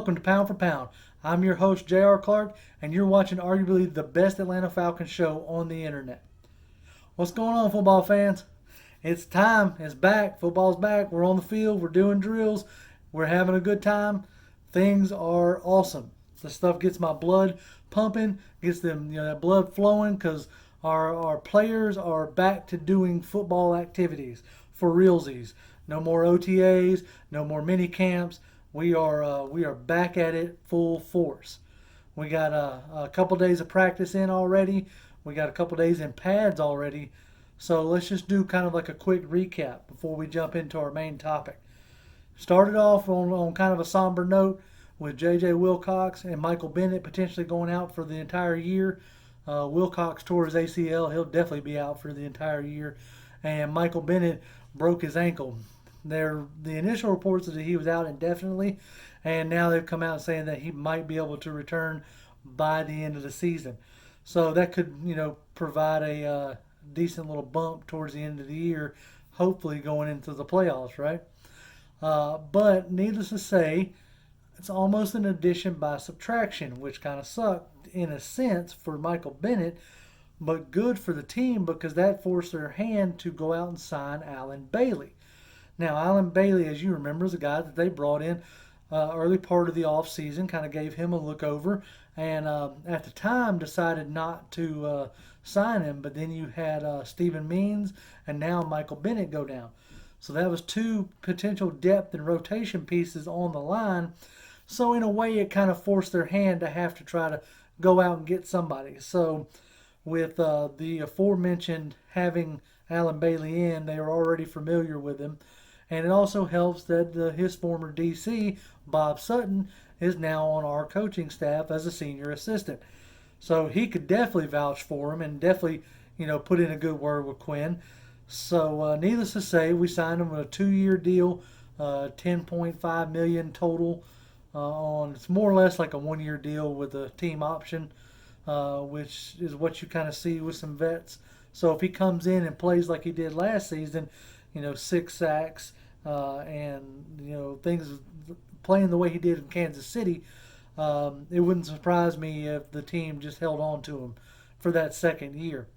welcome to Pound for Pound. I'm your host, J.R. Clark, and you're watching arguably the best Atlanta Falcons show on the internet. What's going on, football fans? It's time. It's back. Football's back. We're on the field. We're doing drills. We're having a good time. Things are awesome. The stuff gets my blood pumping, gets them, that blood flowing, because our players are back to doing football activities for realsies. No more OTAs, no more mini camps. We are back at it full force. We got a couple days of practice in already. We got a couple days in pads already. So let's just do kind of like a quick recap before we jump into our main topic. Started off on kind of a somber note with J.J. Wilcox and Michael Bennett potentially going out for the entire year. Wilcox tore his ACL. He'll definitely be out for the entire year. And Michael Bennett broke his ankle. The initial reports that he was out indefinitely, and now they've come out saying that he might be able to return by the end of the season. So that could, provide a decent little bump towards the end of the year, hopefully going into the playoffs, right? But needless to say, it's almost an addition by subtraction, which kind of sucked in a sense for Michael Bennett, but good for the team because that forced their hand to go out and sign Allen Bailey. Now, Allen Bailey, as you remember, is a guy that they brought in early part of the offseason, kind of gave him a look over, and at the time decided not to sign him, but then you had Stephen Means and now Michael Bennett go down. So that was two potential depth and rotation pieces on the line. So in a way, it kind of forced their hand to have to try to go out and get somebody. So with the aforementioned having Allen Bailey in, they were already familiar with him. And it also helps that his former DC, Bob Sutton, is now on our coaching staff as a senior assistant. So he could definitely vouch for him and definitely, put in a good word with Quinn. So needless to say, we signed him with a 2-year deal, $10.5 million total. It's more or less like a 1-year deal with a team option, which is what you kind of see with some vets. So if he comes in and plays like he did last season, 6 sacks, and things playing the way he did in Kansas City, it wouldn't surprise me if the team just held on to him for that second year.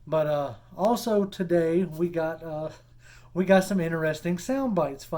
But also today we got some interesting sound bites.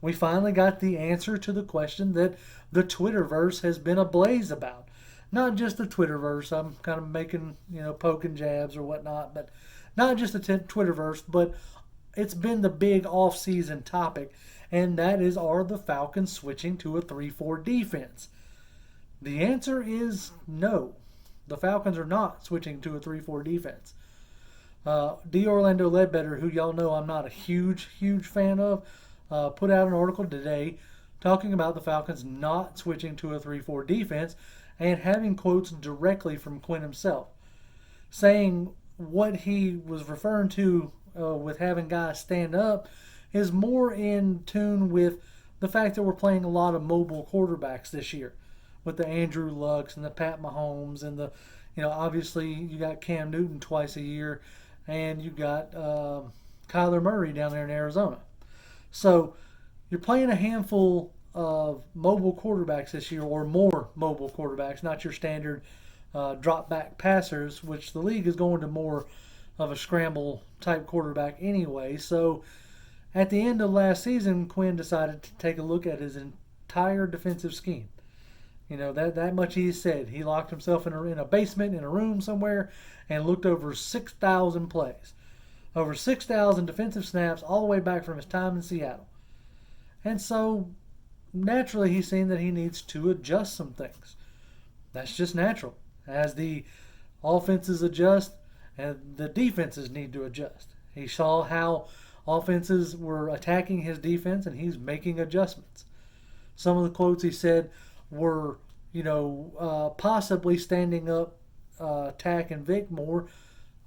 We finally got the answer to the question that the Twitterverse has been ablaze about. Not just the Twitterverse. I'm kind of making poking jabs or whatnot, but not just the Twitterverse, but it's been the big off-season topic, and that is, are the Falcons switching to a 3-4 defense? The answer is no. The Falcons are not switching to a 3-4 defense. D. Orlando Ledbetter, who y'all know I'm not a huge fan of, put out an article today talking about the Falcons not switching to a 3-4 defense and having quotes directly from Quinn himself, saying what he was referring to with having guys stand up is more in tune with the fact that we're playing a lot of mobile quarterbacks this year with the Andrew Lucks and the Pat Mahomes and the, obviously you got Cam Newton twice a year and you got Kyler Murray down there in Arizona. So you're playing a handful of mobile quarterbacks this year, or more mobile quarterbacks, not your standard drop back passers, which the league is going to more of a scramble type quarterback anyway. So at the end of last season, Quinn decided to take a look at his entire defensive scheme. That much he said. He locked himself in a basement in a room somewhere and looked over 6,000 plays. Over 6,000 defensive snaps all the way back from his time in Seattle. And so naturally he's seen that he needs to adjust some things. That's just natural. As the offenses adjust, and the defenses need to adjust. He saw how offenses were attacking his defense, and he's making adjustments. Some of the quotes he said were, possibly standing up Tack and Vic more,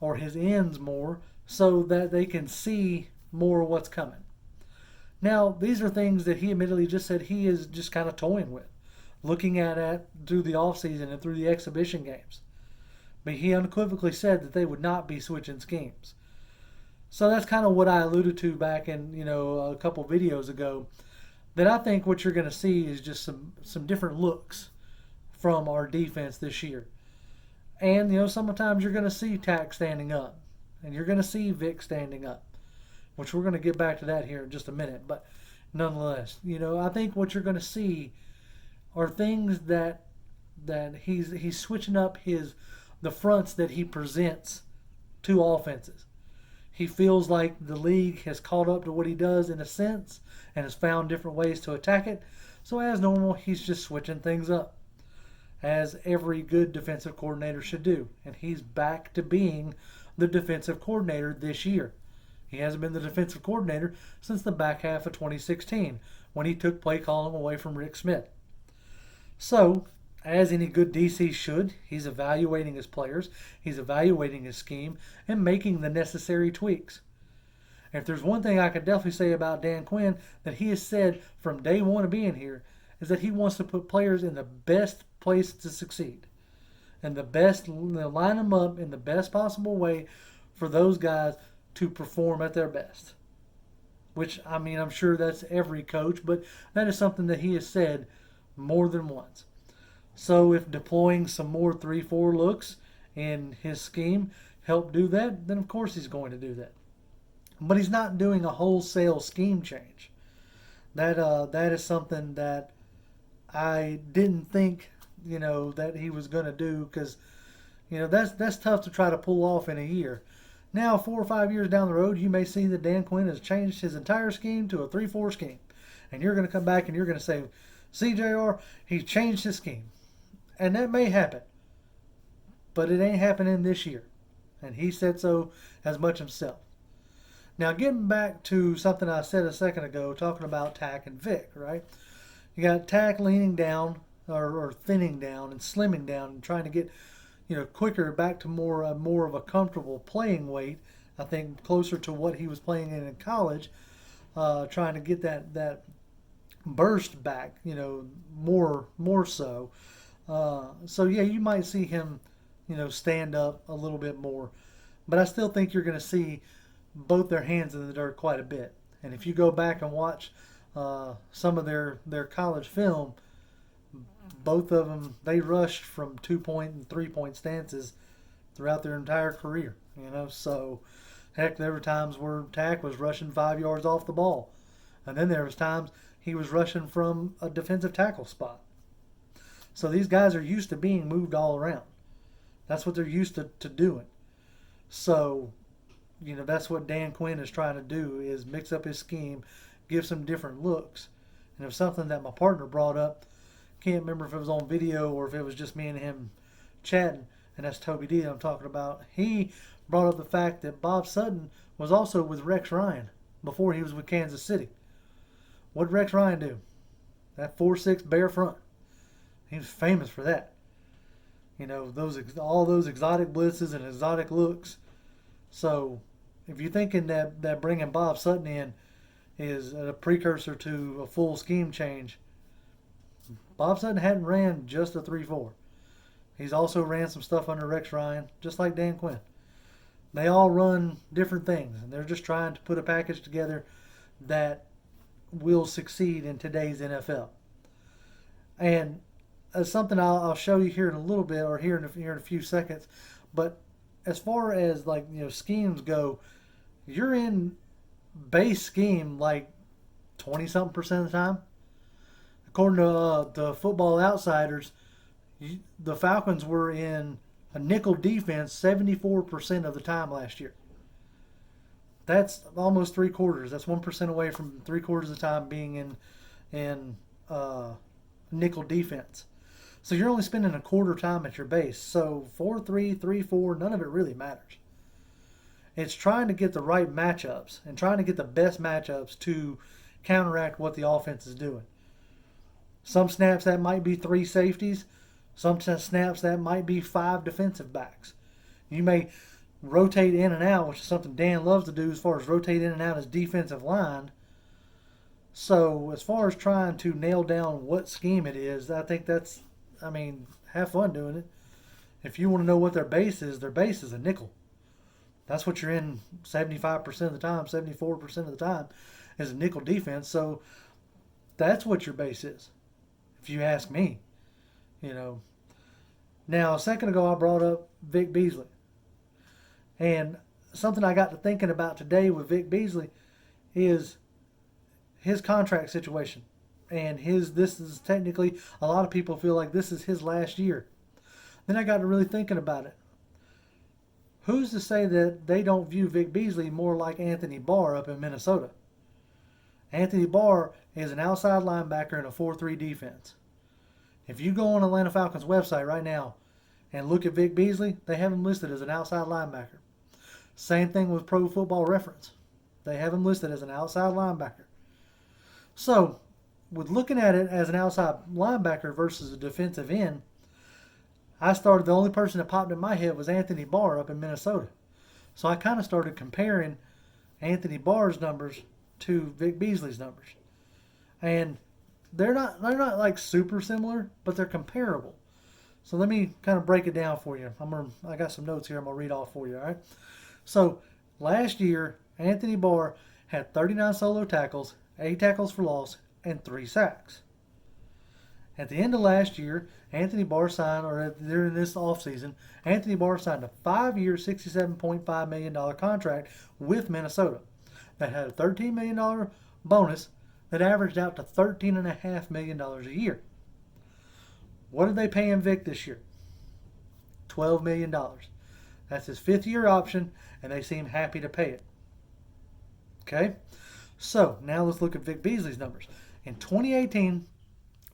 or his ends more, so that they can see more of what's coming. Now, these are things that he admittedly just said he is just kind of toying with, looking at through the offseason and through the exhibition games. But he unequivocally said that they would not be switching schemes. So that's kind of what I alluded to back in, a couple videos ago. that I think what you're going to see is just some different looks from our defense this year. And, sometimes you're going to see Tack standing up, and you're going to see Vic standing up, which we're going to get back to that here in just a minute. But nonetheless, I think what you're going to see are things that he's switching up the fronts that he presents to offenses. He feels like the league has caught up to what he does in a sense and has found different ways to attack it. So as normal, he's just switching things up, as every good defensive coordinator should do. And he's back to being the defensive coordinator this year. He hasn't been the defensive coordinator since the back half of 2016 when he took play calling away from Rick Smith. So, as any good DC should, he's evaluating his players, he's evaluating his scheme, and making the necessary tweaks. And if there's one thing I could definitely say about Dan Quinn that he has said from day one of being here, is that he wants to put players in the best place to succeed. And line them up in the best possible way for those guys to perform at their best. Which, I'm sure that's every coach, but that is something that he has said more than once. So if deploying some more 3-4 looks in his scheme help do that, then of course he's going to do that. But he's not doing a wholesale scheme change. That is something that I didn't think, that he was going to do, because, that's tough to try to pull off in a year. Now, 4 or 5 years down the road, you may see that Dan Quinn has changed his entire scheme to a 3-4 scheme. And you're going to come back and you're going to say, see, JR, he changed his scheme. And that may happen. But it ain't happening this year. And he said so as much himself. Now, getting back to something I said a second ago, talking about Tack and Vic, right? You got Tack leaning down, or thinning down and slimming down and trying to get, quicker back to more of a comfortable playing weight. I think closer to what he was playing in college, trying to get that burst back, more so. So yeah, you might see him, stand up a little bit more, but I still think you're going to see both their hands in the dirt quite a bit. And if you go back and watch some of their college film, both of them, they rushed from 2-point and 3-point stances throughout their entire career. So heck, there were times where Tack was rushing 5 yards off the ball, and then there was times he was rushing from a defensive tackle spot. So these guys are used to being moved all around. That's what they're used to doing. So, that's what Dan Quinn is trying to do, is mix up his scheme, give some different looks. And it was something that my partner brought up. Can't remember if it was on video or if it was just me and him chatting, and that's Toby D that I'm talking about. He brought up the fact that Bob Sutton was also with Rex Ryan before he was with Kansas City. What did Rex Ryan do? That 4-6 bare front. He was famous for that. All those exotic blitzes and exotic looks. So if you're thinking that bringing Bob Sutton in is a precursor to a full scheme change, Bob Sutton hadn't ran just a 3-4. He's also ran some stuff under Rex Ryan, just like Dan Quinn. They all run different things, and they're just trying to put a package together that will succeed in today's NFL. And something I'll show you here in a little bit, or here in a few seconds. But as far as schemes go, you're in base scheme like 20-something% of the time. According to the Football Outsiders, the Falcons were in a nickel defense 74% of the time last year. That's almost 3/4. That's 1% away from 3/4 of the time being in nickel defense. So you're only spending a quarter time at your base. So 4-3, 3-4, none of it really matters. It's trying to get the right matchups and trying to get the best matchups to counteract what the offense is doing. Some snaps that might be 3 safeties. Some snaps that might be 5 defensive backs. You may rotate in and out, which is something Dan loves to do as far as rotate in and out his defensive line. So as far as trying to nail down what scheme it is, I think have fun doing it. If you want to know what their base is a nickel. That's what you're in 75% of the time, 74% of the time is a nickel defense. So That's what your base is, if you ask me. You know. Now, a second ago, I brought up Vic Beasley. And something I got to thinking about today with Vic Beasley is his contract situation. And this is technically, a lot of people feel like this is his last year. Then I got to really thinking about it. Who's to say that they don't view Vic Beasley more like Anthony Barr up in Minnesota? Anthony Barr is an outside linebacker in a 4-3 defense. If you go on Atlanta Falcons website right now and look at Vic Beasley, they have him listed as an outside linebacker. Same thing with Pro Football Reference. They have him listed as an outside linebacker. So, with looking at it as an outside linebacker versus a defensive end, the only person that popped in my head was Anthony Barr up in Minnesota. So I kind of started comparing Anthony Barr's numbers to Vic Beasley's numbers. And they're not like super similar, but they're comparable. So let me kind of break it down for you. I got some notes here I'm going to read off for you, all right? So last year, Anthony Barr had 39 solo tackles, 8 tackles for loss, and 3 sacks. At the end of last year, Anthony Barr signed, or during this offseason, Anthony Barr signed a 5-year, $67.5 million contract with Minnesota that had a $13 million bonus that averaged out to $13.5 million a year. What did they pay him Vic this year? $12 million. That's his 5th-year option, and they seem happy to pay it. Okay? So, now let's look at Vic Beasley's numbers. In 2018,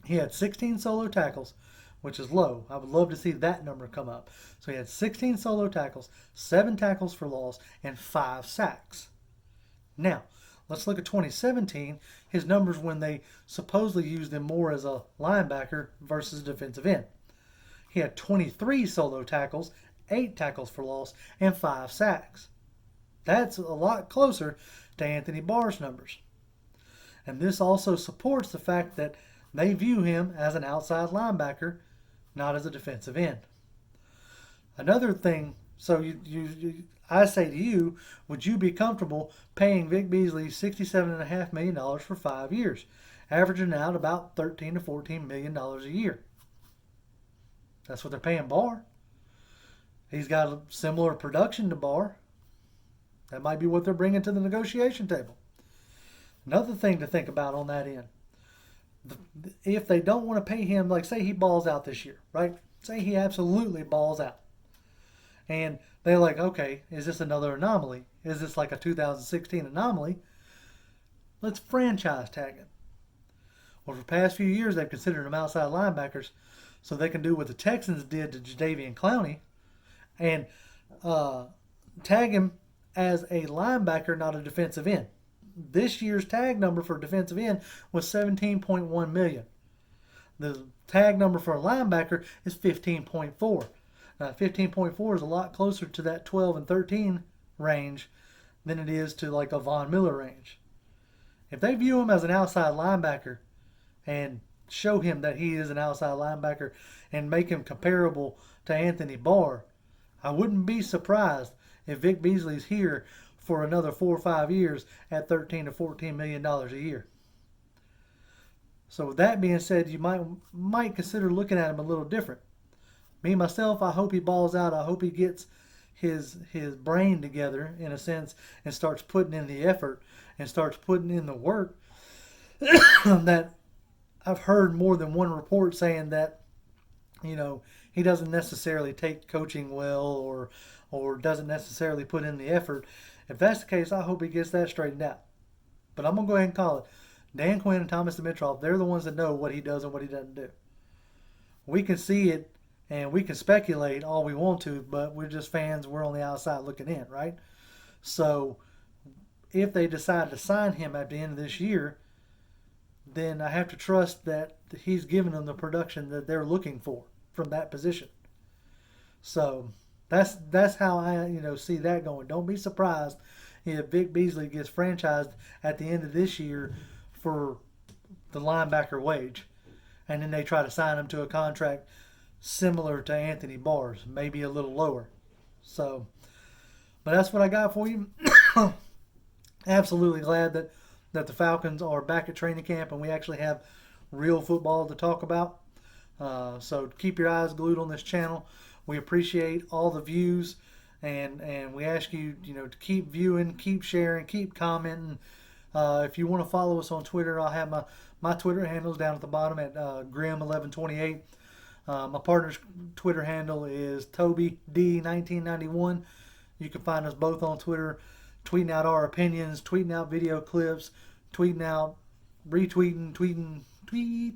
he had 16 solo tackles, which is low. I would love to see that number come up. So he had 16 solo tackles, 7 tackles for loss, and 5 sacks. Now, let's look at 2017, his numbers when they supposedly used him more as a linebacker versus defensive end. He had 23 solo tackles, 8 tackles for loss, and 5 sacks. That's a lot closer to Anthony Barr's numbers. And this also supports the fact that they view him as an outside linebacker, not as a defensive end. Another thing, so I say to you, would you be comfortable paying Vic Beasley $67.5 million for 5 years, averaging out about $13 to $14 million a year? That's what they're paying Barr. He's got a similar production to Barr. That might be what they're bringing to the negotiation table. Another thing to think about on that end, if they don't want to pay him, like say he balls out this year, right? Say he absolutely balls out. And they're like, okay, is this another anomaly? Is this like a 2016 anomaly? Let's franchise tag him. Well, for the past few years, they've considered him outside linebackers so they can do what the Texans did to Jadeveon Clowney and tag him as a linebacker, not a defensive end. This year's tag number for defensive end was $17.1 million. The tag number for a linebacker is $15.4. Now, $15.4 is a lot closer to that 12 and 13 range than it is to like a Von Miller range. If they view him as an outside linebacker and show him that he is an outside linebacker and make him comparable to Anthony Barr, I wouldn't be surprised if Vic Beasley's here for another 4 or 5 years at $13 to $14 million a year. So with that being said, you might consider looking at him a little different. Me, myself, I hope he balls out. I hope he gets his brain together, in a sense, and starts putting in the effort and starts putting in the work. That I've heard more than one report saying that, he doesn't necessarily take coaching well or doesn't necessarily put in the effort. If that's the case, I hope he gets that straightened out. But I'm going to go ahead and call it. Dan Quinn and Thomas Dimitroff, they're the ones that know what he does and what he doesn't do. We can see it and we can speculate all we want to, but we're just fans. We're on the outside looking in, right? So if they decide to sign him at the end of this year, then I have to trust that he's giving them the production that they're looking for from that position. So that's how I see that going. Don't be surprised if Vic Beasley gets franchised at the end of this year for the linebacker wage, and then they try to sign him to a contract similar to Anthony Barr's, maybe a little lower. So, but that's what I got for you. Absolutely glad that that the Falcons are back at training camp and we actually have real football to talk about. So keep your eyes glued on this channel. We appreciate all the views, and we ask you, to keep viewing, keep sharing, keep commenting. If you want to follow us on Twitter, I'll have my Twitter handles down at the bottom at Grim1128. My partner's Twitter handle is TobyD1991. You can find us both on Twitter, tweeting out our opinions, tweeting out video clips, tweeting out, retweeting, tweet.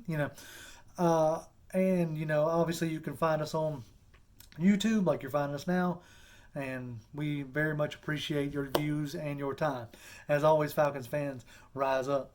And obviously you can find us on YouTube like you're finding us now. And we very much appreciate your views and your time. As always, Falcons fans, rise up.